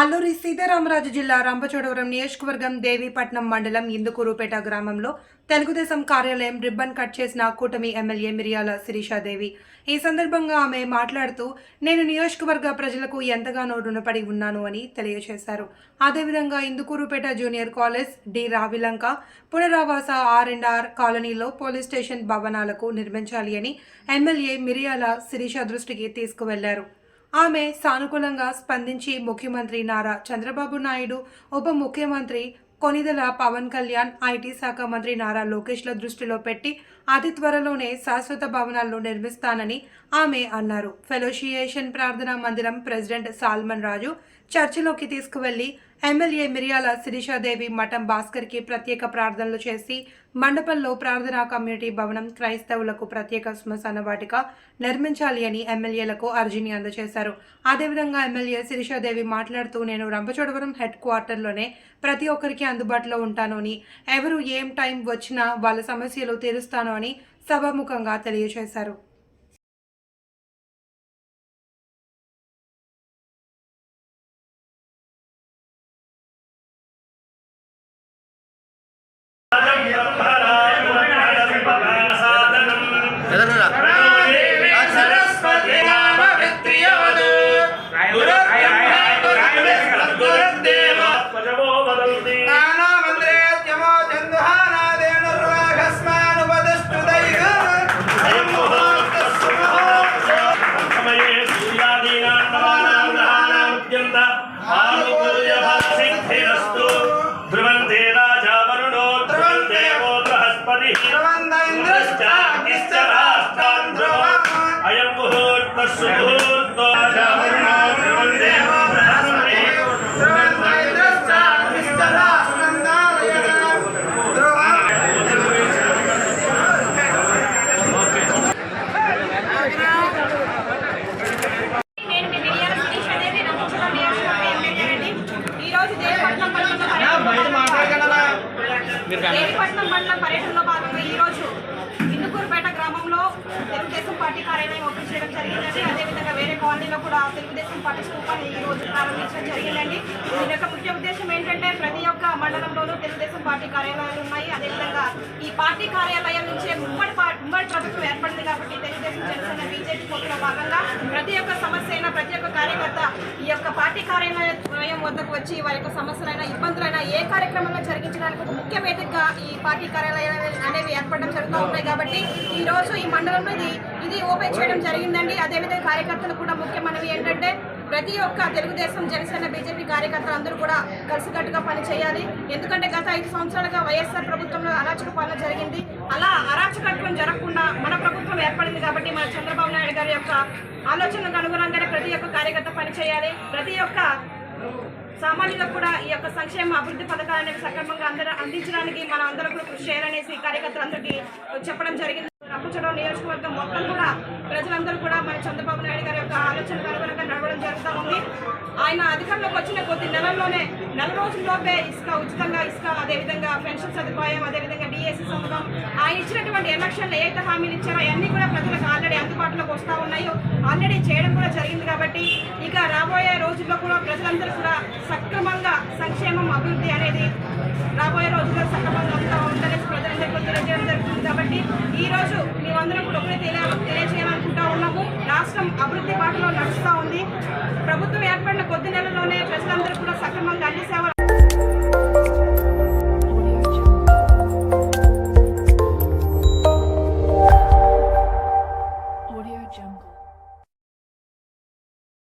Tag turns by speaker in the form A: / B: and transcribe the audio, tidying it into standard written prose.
A: అల్లూరి సీతారామరాజు జిల్లా రంపచోడవరం నియోజకవర్గం దేవీపట్నం మండలం ఇందుకూరుపేట గ్రామంలో తెలుగుదేశం కార్యాలయం రిబ్బన్ కట్ చేసిన కూటమి ఎమ్మెల్యే మిరియాల శిరీషాదేవి. ఈ సందర్భంగా ఆమె మాట్లాడుతూ నేను నియోజకవర్గ ప్రజలకు ఎంతగానో రుణపడి ఉన్నాను అని తెలియజేశారు. అదేవిధంగా ఇందుకూరుపేట జూనియర్ కాలేజ్, డి రావిలంక, పునరావాస R&R కాలనీలో పోలీస్ స్టేషన్ భవనాలకు నిర్మించాలి అని ఎమ్మెల్యే మిరియాల శిరీష దృష్టికి తీసుకువెళ్లారు. ఆమె సానుకూలంగా స్పందించి ముఖ్యమంత్రి నారా చంద్రబాబు నాయుడు, ఉప ముఖ్యమంత్రి కొనిదెల పవన్ కళ్యాణ్, ఐటీ శాఖ మంత్రి నారా లోకేష్ల దృష్టిలో పెట్టి అతి త్వరలోనే శాశ్వత భవనాలను నిర్మిస్తానని ఆమె అన్నారు. ఫెలోషియేషన్ ప్రార్థనా మందిరం ప్రెసిడెంట్ సాల్మన్ రాజు చర్చిలోకి తీసుకువెళ్లి ఎమ్మెల్యే మిరియాల శిరీషాదేవి మఠం భాస్కర్కి ప్రత్యేక ప్రార్థనలు చేసి మండపంలో ప్రార్థనా కమ్యూనిటీ భవనం, క్రైస్తవులకు ప్రత్యేక శ్మశాన వాటిక నిర్మించాలి అని ఎమ్మెల్యేలకు అర్జీని అందజేశారు. అదేవిధంగా ఎమ్మెల్యే శిరీషాదేవి మాట్లాడుతూ నేను రంపచోడవరం హెడ్ క్వార్టర్లోనే ప్రతి ఒక్కరికి అందుబాటులో ఉంటాను అని, ఎవరు ఏం టైం వచ్చినా వాళ్ళ సమస్యలు తీరుస్తాను అని సభాముఖంగా తెలియజేశారు.
B: దేవీపట్నం మండలం పర్యటనలో భాగంగా ఈరోజు ఇందుకూరుపేట గ్రామంలో తెలుగుదేశం పార్టీ కార్యాలయం ఓపెన్ చేయడం జరిగిందండి. అదేవిధంగా వేరే కాలనీలో కూడా తెలుగుదేశం పార్టీ స్థూపాన్ని ఈరోజు ప్రారంభించడం జరిగిందండి. దీని యొక్క ముఖ్య ఉద్దేశం ఏంటంటే ప్రతి ఒక్క మండలంలోనూ తెలుగుదేశం పార్టీ కార్యాలయాలు ఉన్నాయి. అదేవిధంగా ఈ పార్టీ కార్యాలయం నుంచే ఉమ్మడి ప్రభుత్వం ఏర్పడింది కాబట్టి తెలుగుదేశం, జనసేన, బీజేపీ పొత్తులో భాగంగా ప్రతి ఒక్క సమస్య అయినా ప్రతి ఒక్క కార్యకర్త ఈ యొక్క పార్టీ కార్యాలయం వద్దకు వచ్చి వారి యొక్క సమస్యలైనా ఇబ్బందులైనా ఏ కార్యక్రమంలో జరిగించడానికి ఒక ముఖ్య వేదికగా ఈ పార్టీ కార్యాలయాలు అనేవి ఏర్పడడం జరుగుతూ ఉన్నాయి. కాబట్టి ఈ రోజు ఈ మండలంలో ఇది ఓపెన్ చేయడం జరిగిందండి. అదేవిధంగా కార్యకర్తలు కూడా ముఖ్యమైనవి ఏంటంటే ప్రతి ఒక్క తెలుగుదేశం, జనసేన, బీజేపీ కార్యకర్తలు అందరూ కూడా కలిసికట్టుగా పనిచేయాలి. ఎందుకంటే గత 5 సంవత్సరాలుగా వైఎస్ఆర్ ప్రభుత్వంలో అరాచక పాలన జరిగింది. అలా అరాచకత్వం జరగకుండా మన ప్రభుత్వం ఏర్పడింది కాబట్టి మన చంద్రబాబు నాయుడు గారి యొక్క ఆలోచనలకు అనుగుణంగానే ప్రతి ఒక్క కార్యకర్త పనిచేయాలి. ప్రతి ఒక్క సామాన్యులకు కూడా ఈ యొక్క సంక్షేమ అభివృద్ధి పథకాలనేవి సక్రమంగా అందించడానికి మనం అందరూ కూడా కృషి చేయాలనేసి కార్యకర్తలందరికీ చెప్పడం జరిగింది. రంపచోడవరం నియోజకవర్గం మొత్తం కూడా ప్రజలందరూ కూడా మన చంద్రబాబు నాయుడు గారి యొక్క ఆలోచనకు అనుగుణంగా నడవడం జరుగుతూ ఉంది. ఆయన అధికారంలోకి వచ్చిన కొద్ది నెలల్లోనే 4 రోజుల్లోపే ఉచితంగా ఇసుక, అదేవిధంగా పెన్షన్ సదుపాయం, అదేవిధంగా డిఎస్సి సదుపాయం, ఆయన ఇచ్చినటువంటి ఎలక్షన్లు ఏదైతే హామీలు ఇచ్చారో అవన్నీ కూడా ప్రజలకు ఆల్రెడీ అందుబాటులోకి వస్తూ ఉన్నాయో ఆల్రెడీ చేయడం కూడా జరిగింది. కాబట్టి ఇక రాబోయే రోజుల్లో కూడా ప్రజలందరూ కూడా సక్రమంగా సంక్షేమం, అభివృద్ధి అనేది రాబోయే రోజుల్లో సక్రమంగా ఉందనేసి ప్రజలందరికీ తెలియజేయడం జరుగుతుంది. కాబట్టి ఈరోజు మేమందరం కూడా ఒకటే తెలియజేయాలనుకుంటా ఉన్నాము. రాష్ట్రం అభివృద్ధి బాటలో నడుస్తూ ఉంది. ప్రభుత్వం ఏర్పడిన కొద్ది నెలల్లోనే ప్రజలందరూ కూడా సక్రమంగా అన్ని సేవలు